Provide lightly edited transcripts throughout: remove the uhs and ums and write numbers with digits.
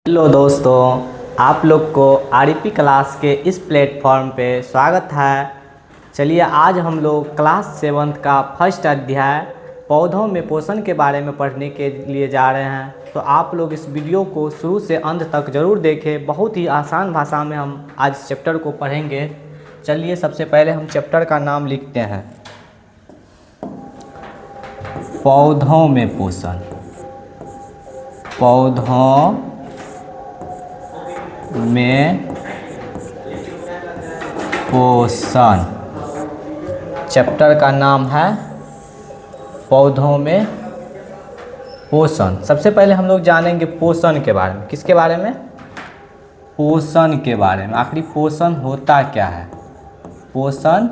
Hello दोस्तों, आप लोग को आरईपी क्लास के इस प्लेटफॉर्म पे स्वागत है। चलिए आज हम लोग क्लास 7 का फर्स्ट अध्याय पौधों में पोषण के बारे में पढ़ने के लिए जा रहे हैं। तो आप लोग इस वीडियो को शुरू से अंत तक ज़रूर देखें। बहुत ही आसान भाषा में हम आज इस चैप्टर को पढ़ेंगे। चलिए सबसे पहले हम चैप्टर का नाम लिखते हैं, पौधों में पोषण। पौधों में पोषण चैप्टर का नाम है पौधों में पोषण। सबसे पहले हम लोग जानेंगे पोषण के बारे में। किसके बारे में? पोषण के बारे में। आखिर पोषण होता क्या है? पोषण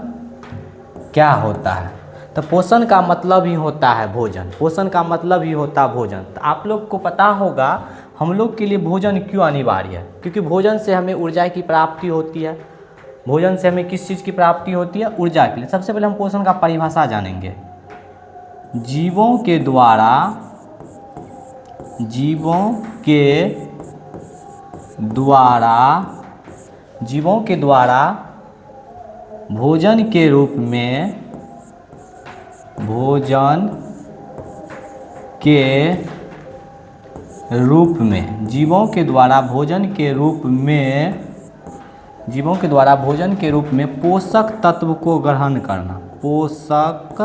क्या होता है? तो पोषण का मतलब ही होता है भोजन। पोषण का मतलब ही होता है भोजन। तो आप लोग को पता होगा हम लोग के लिए भोजन क्यों अनिवार्य है। क्योंकि भोजन से हमें ऊर्जा की प्राप्ति होती है। भोजन से हमें किस चीज़ की प्राप्ति होती है? ऊर्जा के लिए। सबसे पहले हम पोषण का परिभाषा जानेंगे। जीवों के द्वारा भोजन के रूप में जीवों के द्वारा भोजन के रूप में पोषक तत्व को ग्रहण करना। पोषक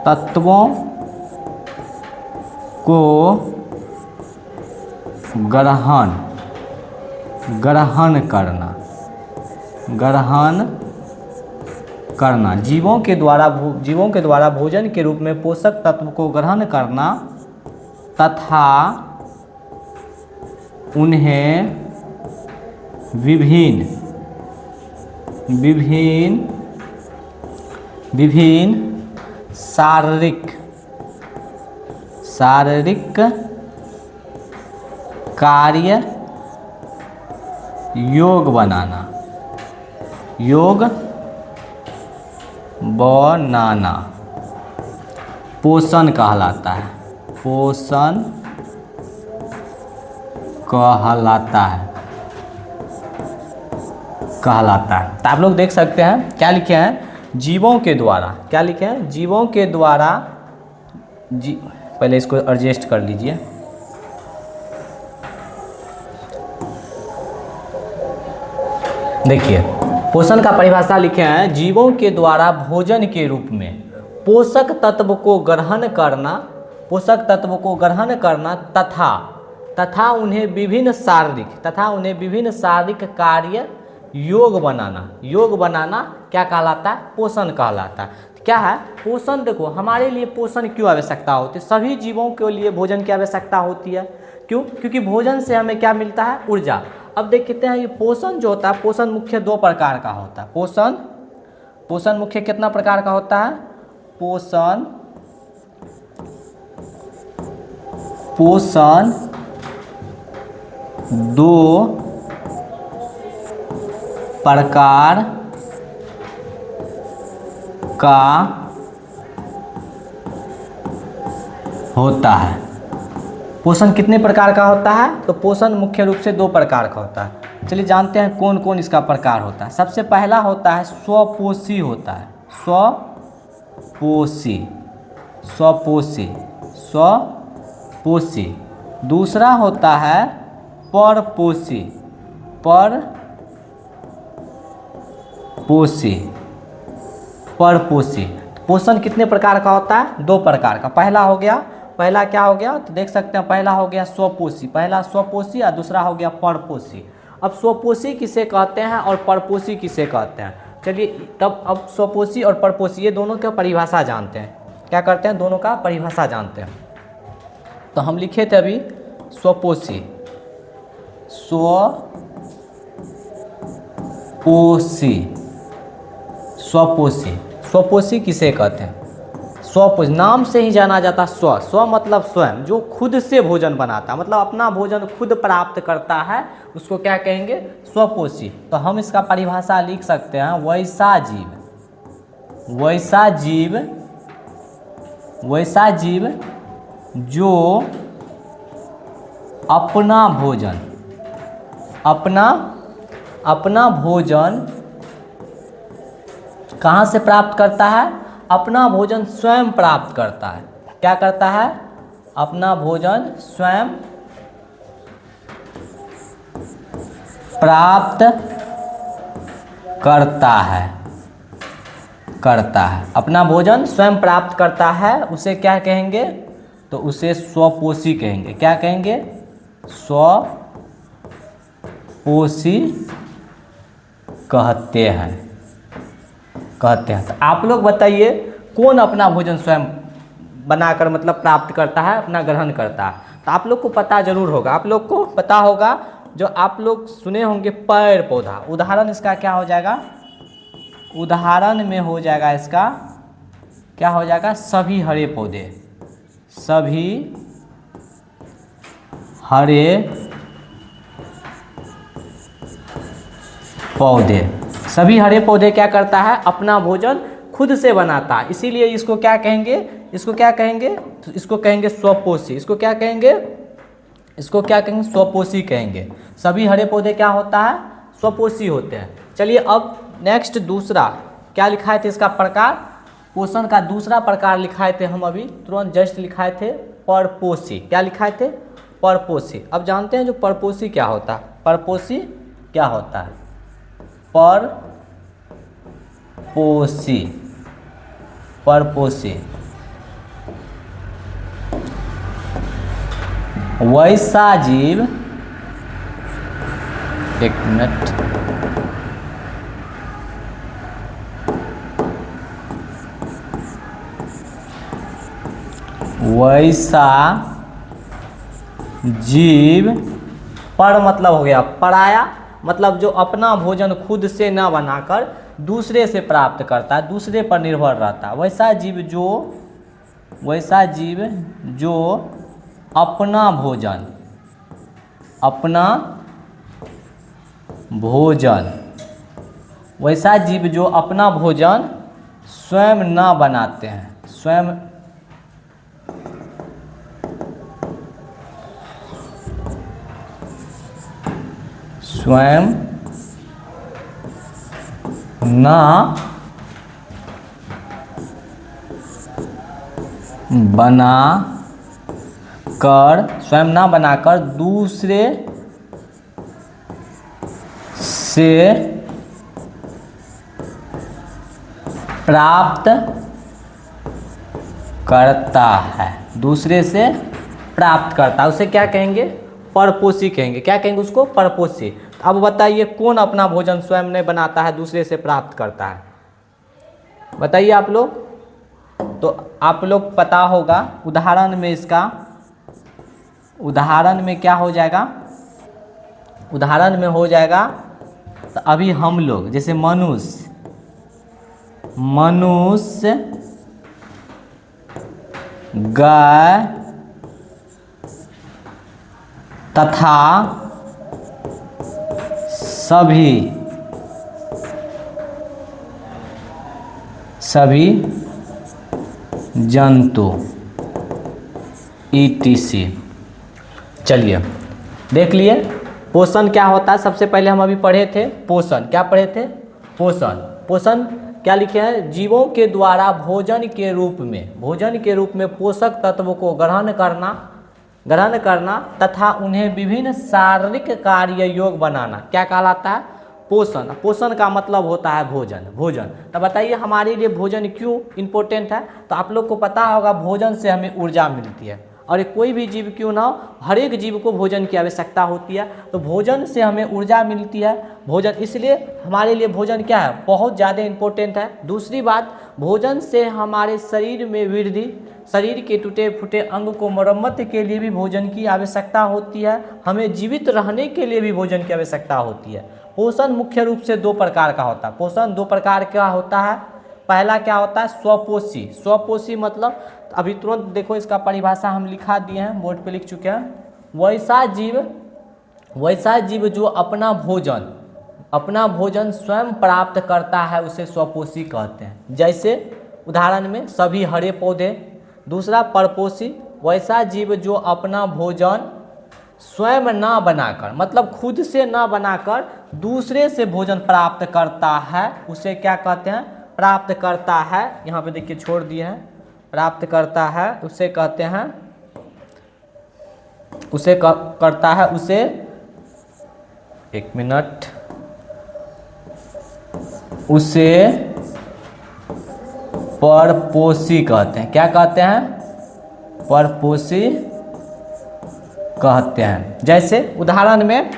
तत्वों को ग्रहण करना। जीवों के द्वारा भोजन के रूप में पोषक तत्व को ग्रहण करना तथा उन्हें विभिन्न शारीरिक कार्य योग बनाना पोषण कहलाता है। तो आप लोग देख सकते हैं क्या लिखे हैं? जीवों के द्वारा। क्या लिखे हैं? जीवों के द्वारा। पहले इसको एडजस्ट कर लीजिए। देखिए पोषण का परिभाषा लिखे हैं, जीवों के द्वारा भोजन के रूप में पोषक तत्व को ग्रहण करना तथा उन्हें विभिन्न शारीरिक कार्य योग बनाना क्या कहलाता है? पोषण कहलाता है। क्या है पोषण? देखो हमारे लिए पोषण क्यों आवश्यकता होती है? सभी जीवों के लिए भोजन की आवश्यकता होती है। क्यों? क्योंकि भोजन से हमें क्या मिलता है? ऊर्जा। अब देखते हैं ये पोषण जो होता है, पोषण मुख्य 2 प्रकार का होता है। पोषण मुख्य कितना प्रकार का होता है? पोषण 2 प्रकार का होता है। पोषण कितने प्रकार का होता है? तो पोषण मुख्य रूप से 2 प्रकार का होता है। चलिए जानते हैं कौन कौन इसका प्रकार होता है। सबसे पहला होता है स्वपोषी होता है। स्वपोषी। दूसरा होता है परपोषी। पोषण कितने प्रकार का होता है? 2 प्रकार का। पहला क्या हो गया? तो देख सकते हैं पहला हो गया स्वपोषी। और दूसरा हो गया परपोषी। अब स्वपोषी किसे कहते हैं और परपोषी किसे कहते हैं? चलिए तब अब स्वपोषी और परपोषी ये दोनों का परिभाषा जानते हैं। क्या करते हैं? दोनों का परिभाषा जानते हैं। तो हम लिखे थे अभी स्वपोषी। स्वपोषी किसे कहते हैं? स्वपोषी नाम से ही जाना जाता। स्व मतलब स्वयं, जो खुद से भोजन बनाता है, मतलब अपना भोजन खुद प्राप्त करता है, उसको क्या कहेंगे? स्वपोषी। तो हम इसका परिभाषा लिख सकते हैं, वैसा जीव जो अपना भोजन, अपना भोजन कहाँ से प्राप्त करता है? अपना भोजन स्वयं प्राप्त करता है। क्या करता है? अपना भोजन स्वयं प्राप्त करता है, अपना भोजन स्वयं प्राप्त करता है। उसे क्या कहेंगे? तो उसे स्वपोषी कहेंगे। क्या कहेंगे? स्वपोषी कहते हैं। तो आप लोग बताइए, कौन अपना भोजन स्वयं बनाकर मतलब प्राप्त करता है, अपना ग्रहण करता है? तो आप लोग को पता जरूर होगा, आप लोग को पता होगा, जो आप लोग सुने होंगे पेड़ पौधा। उदाहरण इसका क्या हो जाएगा? उदाहरण में हो जाएगा इसका क्या हो जाएगा? सभी हरे पौधे, सभी हरे पौधे। सभी हरे पौधे क्या करता है? अपना भोजन खुद से बनाता है। इसीलिए इसको क्या कहेंगे? इसको क्या कहेंगे? इसको कहेंगे स्वपोषी। इसको क्या कहेंगे? इसको क्या कहेंगे? स्वपोषी कहेंगे। सभी हरे पौधे क्या होता है? स्वपोषी होते हैं। चलिए अब नेक्स्ट दूसरा क्या लिखाए थे इसका प्रकार? पोषण का दूसरा प्रकार लिखाए थे हम अभी तुरंत जस्ट लिखाए थे परपोषी। क्या लिखाए थे? परपोषी। अब जानते हैं जो परपोषी क्या होता है? परपोषी क्या होता है? परपोषी, परपोषी वैसा जीव, एक मिनट, वैसा जीव, पर मतलब हो गया पराया, मतलब जो अपना भोजन खुद से न बनाकर दूसरे से प्राप्त करता है, दूसरे पर निर्भर रहता है। वैसा जीव जो अपना भोजन वैसा जीव जो अपना भोजन स्वयं न बनाते हैं, स्वयं न बनाकर दूसरे से प्राप्त करता है, दूसरे से प्राप्त करता है, उसे क्या कहेंगे? परपोषी कहेंगे। क्या कहेंगे उसको? परपोषी। अब बताइए कौन अपना भोजन स्वयं नहीं बनाता है, दूसरे से प्राप्त करता है? बताइए आप लोग। तो आप लोग पता होगा उदाहरण में इसका, उदाहरण में क्या हो जाएगा? उदाहरण में हो जाएगा तो अभी हम लोग जैसे मनुष्य, गाय तथा सभी जंतु ETC। चलिए देख लिए पोषण क्या होता है। सबसे पहले हम अभी पढ़े थे पोषण। क्या पढ़े थे? पोषण क्या लिखे हैं? जीवों के द्वारा भोजन के रूप में पोषक तत्वों को ग्रहण करना तथा उन्हें विभिन्न शारीरिक कार्य योग बनाना क्या कहलाता है? पोषण। पोषण का मतलब होता है भोजन। तो बताइए हमारे लिए भोजन क्यों इम्पोर्टेंट है? तो आप लोग को पता होगा भोजन से हमें ऊर्जा मिलती है, और कोई भी जीव क्यों ना हो, हर एक जीव को भोजन की आवश्यकता होती है। तो भोजन से हमें ऊर्जा मिलती है। भोजन इसलिए हमारे लिए भोजन क्या है? बहुत ज़्यादा इम्पोर्टेंट है। दूसरी बात, भोजन से हमारे शरीर में वृद्धि, शरीर के टूटे फूटे अंग को मरम्मत के लिए भी भोजन की आवश्यकता होती है। हमें जीवित रहने के लिए भी भोजन की आवश्यकता होती है। पोषण मुख्य रूप से 2 प्रकार का होता है। पोषण 2 प्रकार का होता है। पहला क्या होता है? स्वपोषी मतलब अभी तुरंत देखो इसका परिभाषा हम लिखा दिए हैं, बोर्ड पे लिख चुके हैं। वैसा जीव जो अपना भोजन स्वयं प्राप्त करता है उसे स्वपोषी कहते हैं। जैसे उदाहरण में सभी हरे पौधे। दूसरा परपोषी, वैसा जीव जो अपना भोजन स्वयं ना बनाकर, मतलब खुद से ना बनाकर दूसरे से भोजन प्राप्त करता है, उसे क्या कहते हैं? प्राप्त करता है। यहाँ पे देखिए छोड़ दिए हैं, प्राप्त करता है उसे कहते हैं, उसे करता है उसे, एक मिनट, उसे परपोषी कहते हैं। क्या कहते हैं? परपोषी कहते हैं। जैसे उदाहरण में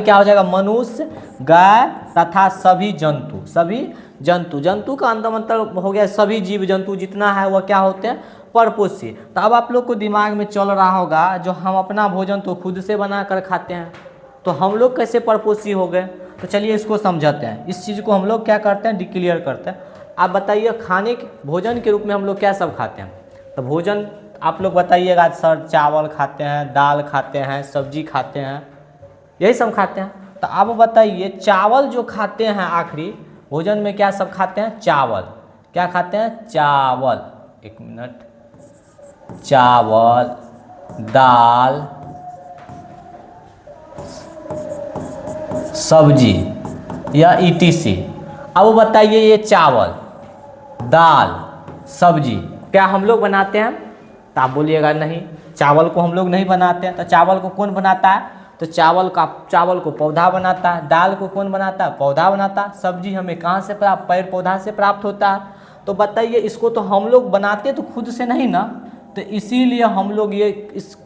क्या हो जाएगा? मनुष्य, गाय तथा सभी जंतु, जंतु का अंदर मतलब हो गया सभी जीव जंतु जितना है वह क्या होते हैं? परपोषी। तो अब आप लोग को दिमाग में चल रहा होगा, जो हम अपना भोजन तो खुद से बना कर खाते हैं, तो हम लोग कैसे परपोषी हो गए? तो चलिए इसको समझाते हैं। इस चीज़ को हम लोग क्या करते हैं? डिक्लेयर करते हैं। आप बताइए, खाने के भोजन के रूप में हम लोग क्या सब खाते हैं? तो भोजन आप लोग बताइएगा सर, चावल खाते हैं, दाल खाते हैं, सब्जी खाते हैं, यही सब खाते हैं। तो आप बताइए, चावल जो खाते हैं आखिरी भोजन में क्या सब खाते हैं? चावल। क्या खाते हैं? चावल। एक मिनट, चावल, दाल, सब्जी या ईटीसी। अब बताइए, ये चावल, दाल, सब्जी क्या हम लोग बनाते हैं? तो आप बोलिएगा नहीं, चावल को हम लोग नहीं बनाते हैं। तो चावल को कौन बनाता है? तो चावल को पौधा बनाता है। दाल को कौन बनाता है? पौधा बनाता है। सब्जी हमें कहाँ से प्राप्त? पेड़ पौधा से प्राप्त होता है। तो बताइए, इसको तो हम लोग बनाते तो खुद से नहीं ना, तो इसीलिए हम लोग ये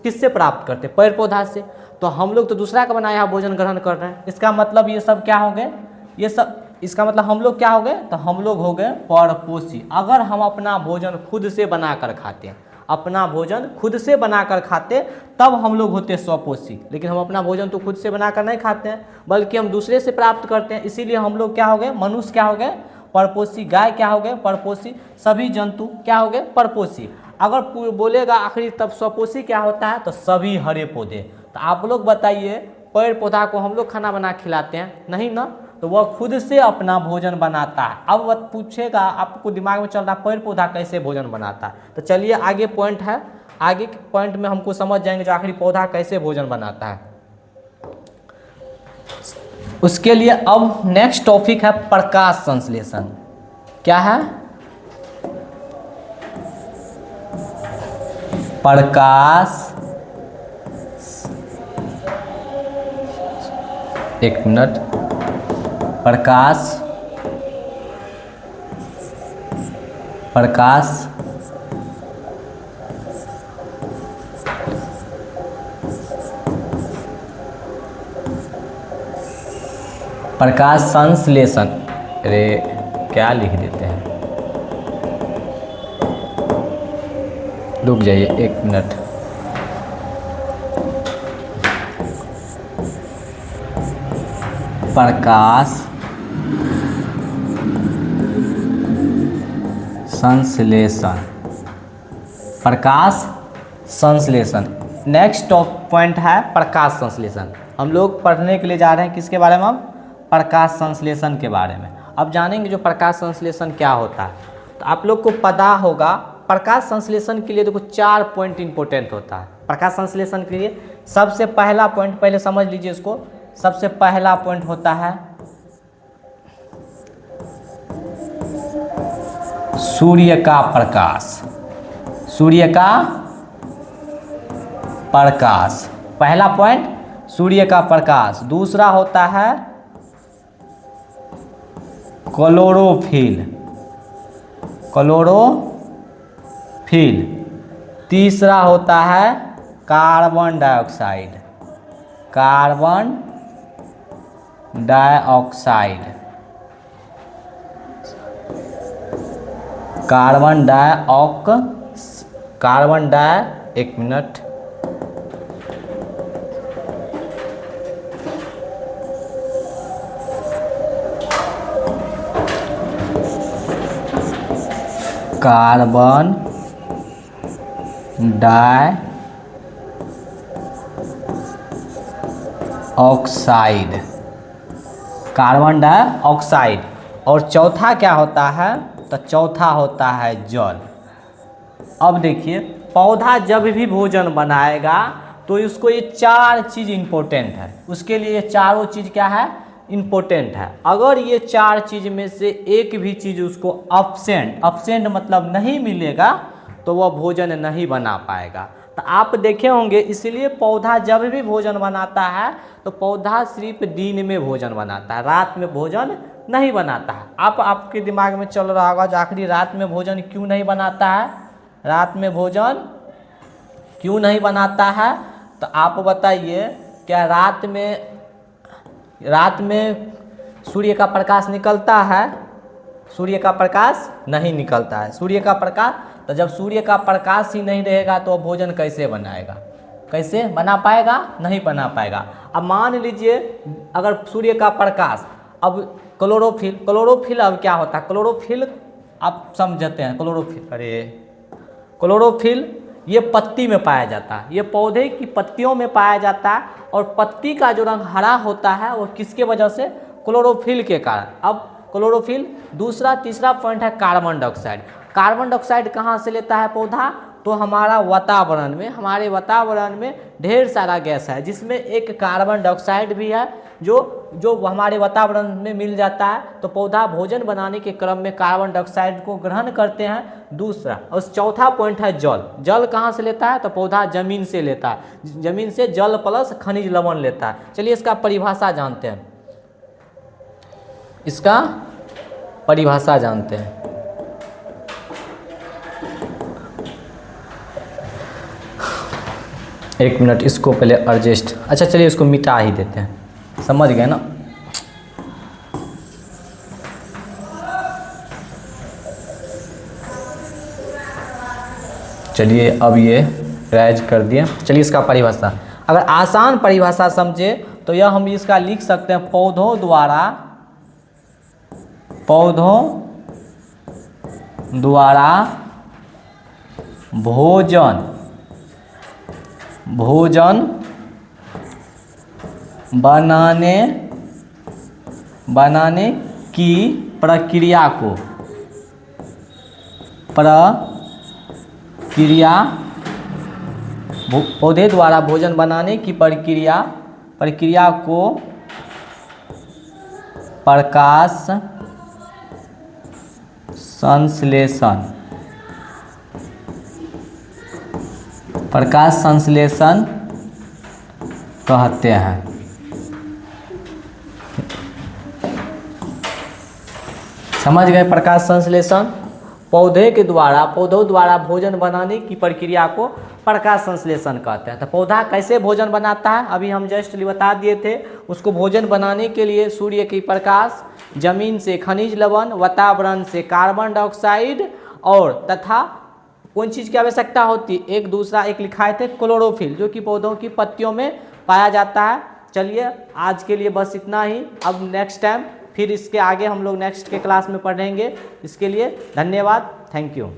किससे प्राप्त करते? पेड़ पौधा से। तो हम लोग तो दूसरा का बनाया हुआ भोजन ग्रहण कर रहे हैं। इसका मतलब ये सब क्या हो गए? ये सब, इसका मतलब हम लोग क्या हो गए? तो हम लोग हो गए परपोषी। अगर हम अपना भोजन खुद से बनाकर खाते हैं, अपना भोजन खुद से बनाकर खाते, तब हम लोग होते स्वपोषी। लेकिन हम अपना भोजन तो खुद से बनाकर नहीं खाते हैं, बल्कि हम दूसरे से प्राप्त करते हैं। इसीलिए हम लोग क्या हो गए? मनुष्य क्या हो गए? परपोषी। गाय क्या हो गए? परपोषी। सभी जंतु क्या हो गए? परपोषी। अगर बोलेगा आखिरी तब स्वपोषी क्या होता है? तो सभी हरे पौधे। तो आप लोग बताइए, पेड़ पौधा को हम लोग खाना बना खिलाते हैं? नहीं ना, तो वह खुद से अपना भोजन बनाता है। अब वह पूछेगा, आपको दिमाग में चल रहा पेड़ पौधा कैसे भोजन बनाता है, तो चलिए आगे पॉइंट है, आगे के पॉइंट में हमको समझ जाएंगे जो आखिरी पौधा कैसे भोजन बनाता है। उसके लिए अब नेक्स्ट टॉपिक है प्रकाश संश्लेषण। क्या है? प्रकाश, एक मिनट, प्रकाश प्रकाश संश्लेषण। अरे क्या लिख देते हैं, रुक जाइए एक मिनट। प्रकाश संश्लेषण, प्रकाश संश्लेषण। नेक्स्ट पॉइंट है प्रकाश संश्लेषण। हम लोग पढ़ने के लिए जा रहे हैं किसके बारे में? हम प्रकाश संश्लेषण के बारे में। अब जानेंगे जो प्रकाश संश्लेषण क्या होता है। तो आप लोग को पता होगा, प्रकाश संश्लेषण के लिए देखो 4 पॉइंट इंपॉर्टेंट होता है। प्रकाश संश्लेषण के लिए सबसे पहला पॉइंट, पहले समझ लीजिए इसको। सबसे पहला पॉइंट होता है सूर्य का प्रकाश। सूर्य का प्रकाश, पहला पॉइंट सूर्य का प्रकाश। दूसरा होता है क्लोरोफिल, क्लोरोफिल। तीसरा होता है कार्बन डाइऑक्साइड, कार्बन डाइऑक्साइड, एक minute, carbon dioxide, carbon dioxide. और चौथा क्या होता है? तो चौथा होता है जल। अब देखिए, पौधा जब भी भोजन बनाएगा तो उसको ये 4 चीज़ इम्पोर्टेंट है, उसके लिए ये चारों चीज़ क्या है, इम्पोर्टेंट है। अगर ये 4 चीज़ में से एक भी चीज़ उसको अब्सेंट मतलब नहीं मिलेगा तो वह भोजन नहीं बना पाएगा। तो आप देखे होंगे, इसलिए पौधा जब भी भोजन बनाता है तो पौधा सिर्फ दिन में भोजन बनाता है, रात में भोजन नहीं बनाता है। आपके दिमाग में चल रहा होगा जो आखिर रात में भोजन क्यों नहीं बनाता है, रात में भोजन क्यों नहीं बनाता है? तो आप बताइए, क्या रात में सूर्य का प्रकाश निकलता है? सूर्य का प्रकाश नहीं निकलता है। सूर्य का प्रकाश, तो जब सूर्य का प्रकाश ही नहीं रहेगा तो भोजन कैसे बनाएगा, कैसे बना पाएगा? नहीं बना पाएगा। अब मान लीजिए अगर सूर्य का प्रकाश, अब क्लोरोफिल अब क्या होता है? क्लोरोफिल आप समझते हैं, क्लोरोफिल ये पत्ती में पाया जाता है, ये पौधे की पत्तियों में पाया जाता है, और पत्ती का जो रंग हरा होता है वो किसके वजह से? क्लोरोफिल के कारण। अब क्लोरोफिल, दूसरा तीसरा पॉइंट है कार्बन डाइऑक्साइड। कार्बन डाइऑक्साइड कहाँ से लेता है पौधा? तो हमारे वातावरण में ढेर सारा गैस है, जिसमें एक कार्बन डाइऑक्साइड भी है जो हमारे वातावरण में मिल जाता है। तो पौधा भोजन बनाने के क्रम में कार्बन डाइऑक्साइड को ग्रहण करते हैं। दूसरा और चौथा पॉइंट है जल कहाँ से लेता है? तो पौधा जमीन से लेता है, जमीन से जल प्लस खनिज लवण लेता है। चलिए इसका परिभाषा जानते हैं, एक मिनट, इसको पहले एडजस्ट, अच्छा चलिए इसको मिटा ही देते हैं, समझ गए ना? चलिए अब ये राइज कर दिए। चलिए इसका परिभाषा, अगर आसान परिभाषा समझे तो यह हम इसका लिख सकते हैं, पौधों द्वारा भोजन बनाने की प्रक्रिया पौधे द्वारा भोजन बनाने की प्रक्रिया को प्रकाश संश्लेषण कहते हैं। समझ गए? प्रकाश संश्लेषण, पौधों द्वारा भोजन बनाने की प्रक्रिया को प्रकाश संश्लेषण कहते हैं। तो पौधा कैसे भोजन बनाता है अभी हम जस्ट बता दिए थे। उसको भोजन बनाने के लिए सूर्य की प्रकाश, जमीन से खनिज लवण, वातावरण से कार्बन डाइऑक्साइड और तथा कौन चीज़ की आवश्यकता होती है? एक लिखाए थे क्लोरोफिल, जो कि पौधों की पत्तियों में पाया जाता है। चलिए आज के लिए बस इतना ही। अब नेक्स्ट टाइम फिर इसके आगे हम लोग नेक्स्ट के क्लास में पढ़ेंगे। इसके लिए धन्यवाद, थैंक यू।